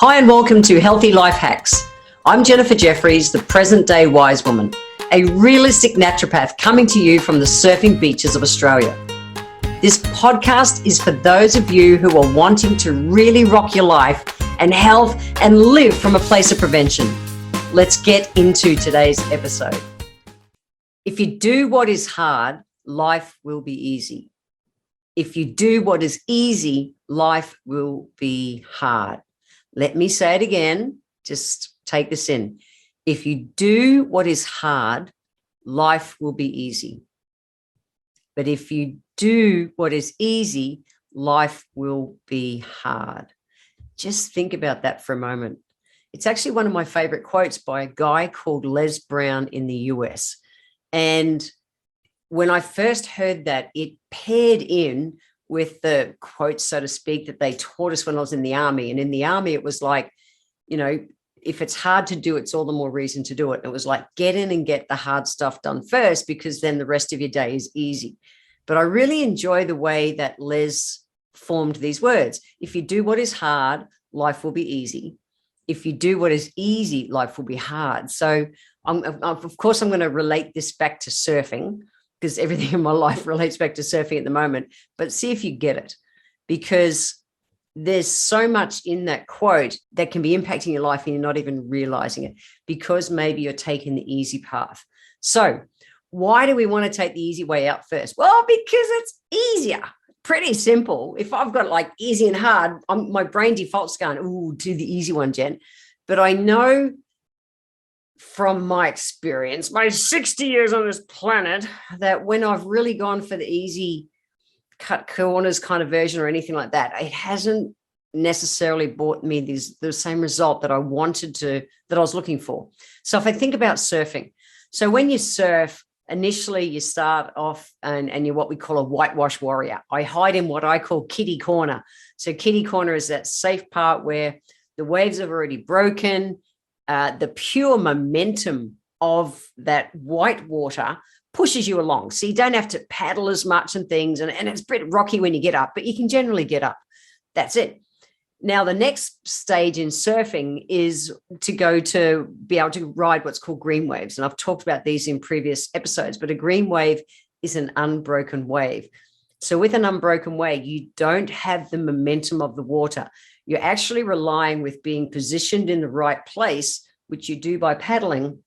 Hi and welcome to Healthy Life Hacks. I'm Jennifer Jefferies, the present day wise woman, a realistic naturopath coming to you from the surfing beaches of Australia. This podcast is for those of you who are wanting to really rock your life and health and live from a place of prevention. Let's get into today's episode. If you do what is hard, life will be easy. If you do what is easy, life will be hard. Let me say it again. Just take this in. If you do what is hard, life will be easy. But if you do what is easy, life will be hard. Just think about that for a moment. It's actually one of my favorite quotes by a guy called Les Brown in the US. And when I first heard that, it paired in with the quotes, so to speak, that they taught us when I was in the army. And in the army, it was like, you know, if it's hard to do, it's all the more reason to do it. And it was like, get in and get the hard stuff done first, because then the rest of your day is easy. But I really enjoy the way that Les formed these words. If you do what is hard, life will be easy. If you do what is easy, life will be hard. So of course, I'm going to relate this back to surfing, because everything in my life relates back to surfing at the moment. But see if you get it, because there's so much in that quote that can be impacting your life and you're not even realizing it, because maybe you're taking the easy path. So why do we want to take the easy way out first? Well, because it's easier. Pretty simple. If I've got like easy and hard, my brain defaults going, ooh, do the easy one, Jen. But I know from my experience, my 60 years on this planet, that when I've really gone for the easy cut corners kind of version or anything like that, it hasn't necessarily brought me the same result that I was looking for. So if I think about surfing, so when you surf, initially you start off and you're what we call a whitewash warrior. I hide in what I call kiddie corner. So kiddie corner is that safe part where the waves have already broken. The pure momentum of that white water pushes you along. So you don't have to paddle as much and things. And it's a bit rocky when you get up, but you can generally get up. That's it. Now, the next stage in surfing is to go to be able to ride what's called green waves. And I've talked about these in previous episodes, but a green wave is an unbroken wave. So with an unbroken wave, you don't have the momentum of the water. You're actually relying with being positioned in the right place, which you do by paddling,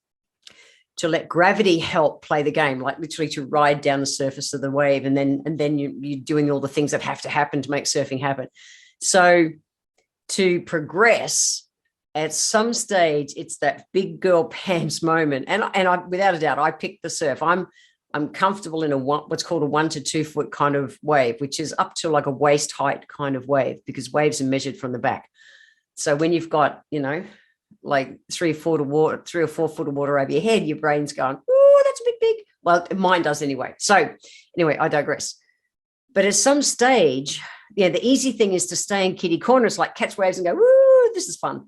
to let gravity help play the game, like literally to ride down the surface of the wave. And then you're doing all the things that have to happen to make surfing happen. So to progress, at some stage, it's that big girl pants moment. And I, without a doubt, I picked the surf. I'm comfortable in what's called a 1 to 2 foot kind of wave, which is up to like a waist height kind of wave, because waves are measured from the back. So when you've got, like 3 or 4 foot of water over your head, your brain's going, oh, that's a bit big. Well, mine does anyway. So anyway, I digress. But at some stage, the easy thing is to stay in kiddie corners, like catch waves and go, woo, this is fun.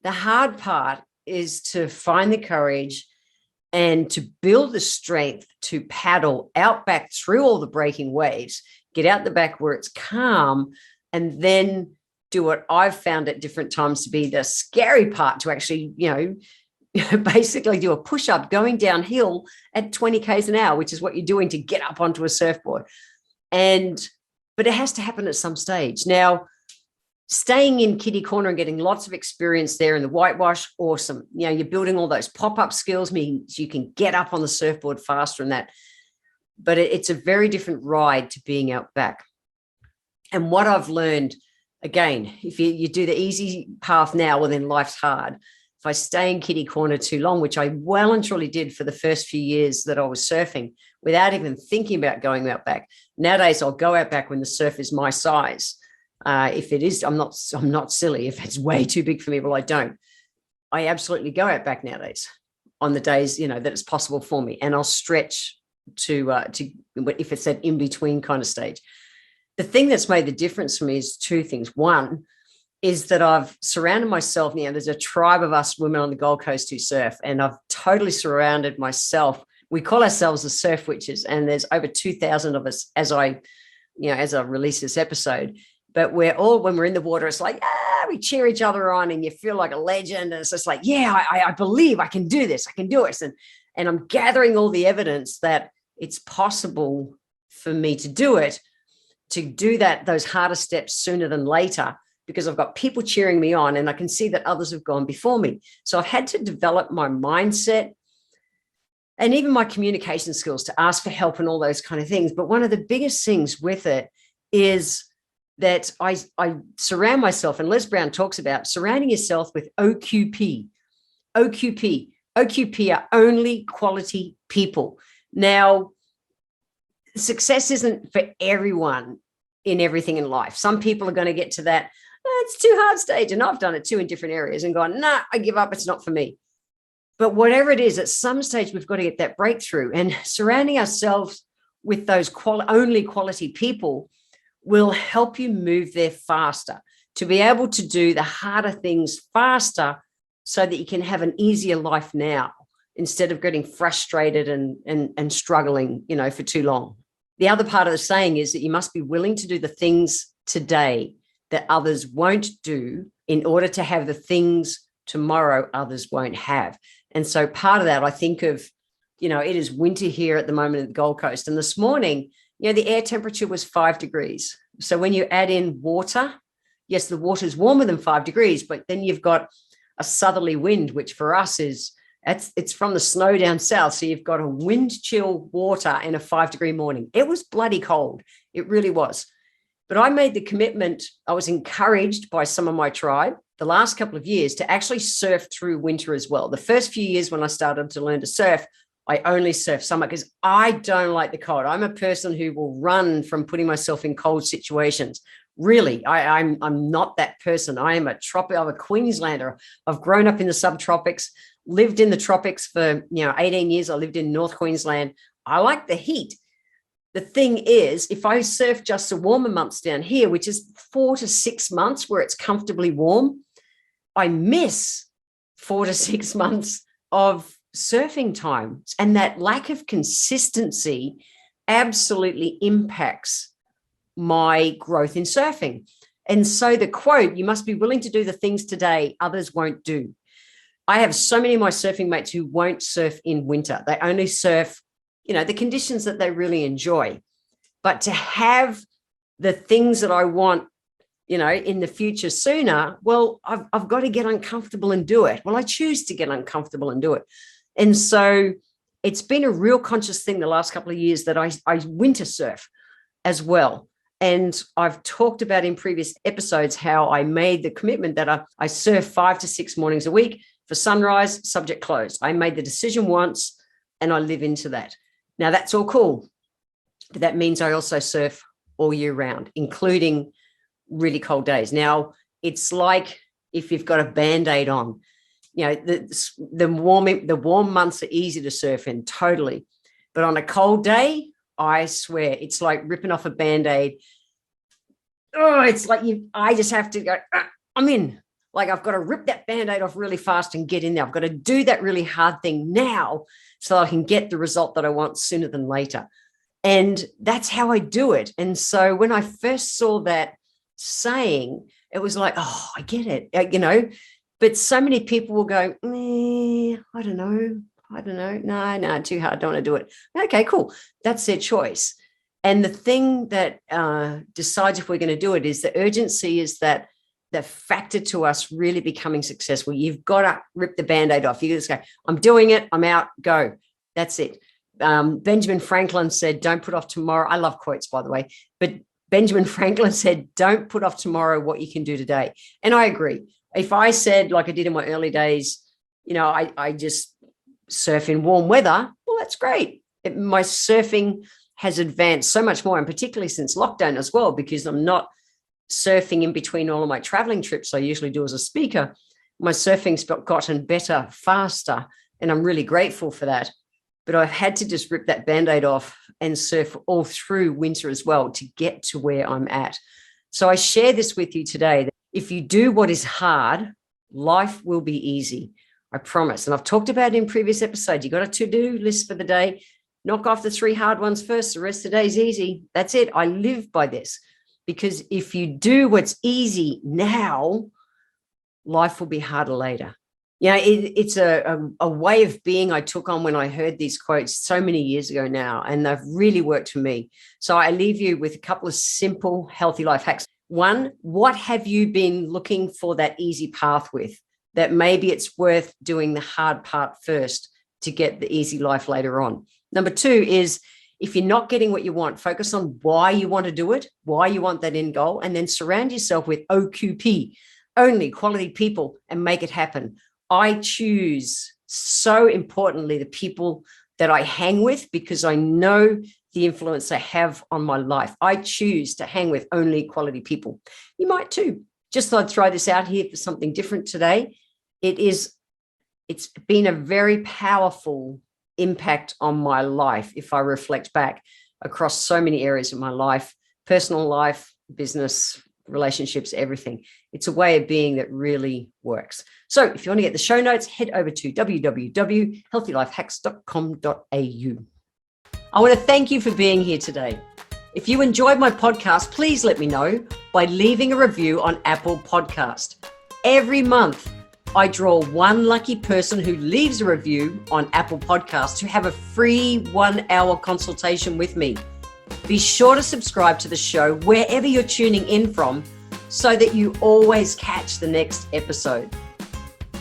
The hard part is to find the courage and to build the strength to paddle out back through all the breaking waves, get out the back where it's calm, and then do what I've found at different times to be the scary part, to actually, basically do a push-up going downhill at 20 Ks an hour, which is what you're doing to get up onto a surfboard. But it has to happen at some stage. Now, staying in kiddie corner and getting lots of experience there in the whitewash, awesome. You're building all those pop-up skills, means you can get up on the surfboard faster and that. But it's a very different ride to being out back. And what I've learned, again, if you do the easy path now, well, then life's hard. If I stay in kiddie corner too long, which I well and truly did for the first few years that I was surfing, without even thinking about going out back. Nowadays, I'll go out back when the surf is my size. If it is, I'm not silly. If it's way too big for me, well, I don't. I absolutely go out back nowadays on the days, that it's possible for me. And I'll stretch to if it's that in-between kind of stage. The thing that's made the difference for me is two things. One is that I've surrounded myself. There's a tribe of us women on the Gold Coast who surf, and I've totally surrounded myself. We call ourselves the Surf Witches, and there's over 2,000 of us as I release this episode. But we're all, when we're in the water, it's like, how we cheer each other on and you feel like a legend. And it's just like, yeah, I believe I can do this. I can do it. And I'm gathering all the evidence that it's possible for me to do it, to do those harder steps sooner than later, because I've got people cheering me on and I can see that others have gone before me. So I've had to develop my mindset and even my communication skills to ask for help and all those kind of things. But one of the biggest things with it is that I surround myself, and Les Brown talks about surrounding yourself with OQP. OQP are only quality people. Now, success isn't for everyone in everything in life. Some people are going to get to that, it's too hard stage. And I've done it too in different areas and gone, nah, I give up. It's not for me. But whatever it is, at some stage, we've got to get that breakthrough, and surrounding ourselves with those only quality people will help you move there faster, to be able to do the harder things faster so that you can have an easier life now instead of getting frustrated and struggling, for too long. The other part of the saying is that you must be willing to do the things today that others won't do in order to have the things tomorrow others won't have. And so part of that, I think of, it is winter here at the moment at the Gold Coast. And this morning, the air temperature was 5 degrees. So when you add in water, yes, the water is warmer than 5 degrees, but then you've got a southerly wind, which for us it's from the snow down south. So you've got a wind chill water in a 5-degree morning. It was bloody cold. It really was. But I made the commitment. I was encouraged by some of my tribe the last couple of years to actually surf through winter as well. The first few years when I started to learn to surf, I only surf summer because I don't like the cold. I'm a person who will run from putting myself in cold situations. Really, I'm not that person. I'm a Queenslander. I've grown up in the subtropics, lived in the tropics for 18 years. I lived in North Queensland. I like the heat. The thing is, if I surf just the warmer months down here, which is 4 to 6 months where it's comfortably warm, I miss 4 to 6 months of surfing time. And that lack of consistency absolutely impacts my growth in surfing. And so the quote, you must be willing to do the things today others won't do. I have so many of my surfing mates who won't surf in winter. They only surf, the conditions that they really enjoy. But to have the things that I want, in the future sooner, well, I've got to get uncomfortable and do it. Well, I choose to get uncomfortable and do it. And so it's been a real conscious thing the last couple of years that I winter surf as well. And I've talked about in previous episodes how I made the commitment that I surf 5 to 6 mornings a week for sunrise, subject closed. I made the decision once and I live into that. Now that's all cool, but that means I also surf all year round, including really cold days. Now it's like if you've got a Band-Aid on, the warm months are easy to surf in, totally. But on a cold day, I swear, it's like ripping off a Band-Aid. Oh, it's like I just have to go, I'm in. Like I've got to rip that Band-Aid off really fast and get in there. I've got to do that really hard thing now so I can get the result that I want sooner than later. And that's how I do it. And so when I first saw that saying, it was like, oh, I get it, but so many people will go, I don't know. No, too hard. Don't want to do it. Okay, cool. That's their choice. And the thing that decides if we're going to do it is the urgency is that the factor to us really becoming successful. You've got to rip the Band-Aid off. You just go, I'm doing it. I'm out. Go. That's it. Benjamin Franklin said, don't put off tomorrow. I love quotes, by the way, but Benjamin Franklin said, don't put off tomorrow what you can do today. And I agree. If I said, like I did in my early days, I just surf in warm weather, well, that's great. My surfing has advanced so much more, and particularly since lockdown as well, because I'm not surfing in between all of my traveling trips I usually do as a speaker. My surfing's gotten better, faster, and I'm really grateful for that. But I've had to just rip that Band-Aid off and surf all through winter as well to get to where I'm at. So I share this with you today, that if you do what is hard, life will be easy. I promise. And I've talked about it in previous episodes. You got a to-do list for the day. Knock off the 3 hard ones first. The rest of the day is easy. That's it. I live by this, because if you do what's easy now, life will be harder later. It's a way of being I took on when I heard these quotes so many years ago now, and they've really worked for me. So I leave you with a couple of simple, healthy life hacks. One, what have you been looking for that easy path with? That maybe it's worth doing the hard part first to get the easy life later on. Number two is, if you're not getting what you want, focus on why you want to do it, why you want that end goal, and then surround yourself with OQP, only quality people, and make it happen. I choose, so importantly, the people that I hang with, because I know the influence they have on my life. I choose to hang with only quality people. You might too. Just thought I'd throw this out here for something different today. It's been a very powerful impact on my life if I reflect back across so many areas of my life, personal life, business, relationships, everything. It's a way of being that really works. So if you want to get the show notes, head over to www.healthylifehacks.com.au. I want to thank you for being here today. If you enjoyed my podcast, please let me know by leaving a review on Apple Podcast. Every month, I draw one lucky person who leaves a review on Apple Podcasts to have a free 1-hour consultation with me. Be sure to subscribe to the show wherever you're tuning in from so that you always catch the next episode.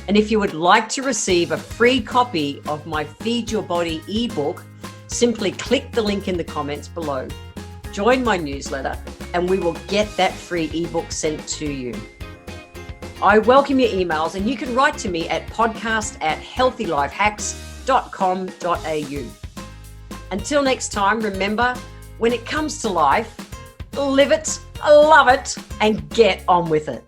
And if you would like to receive a free copy of my Feed Your Body ebook, simply click the link in the comments below. Join my newsletter and we will get that free ebook sent to you. I welcome your emails, and you can write to me at podcast@healthylifehacks.com.au. Until next time, remember, when it comes to life, live it, love it, and get on with it.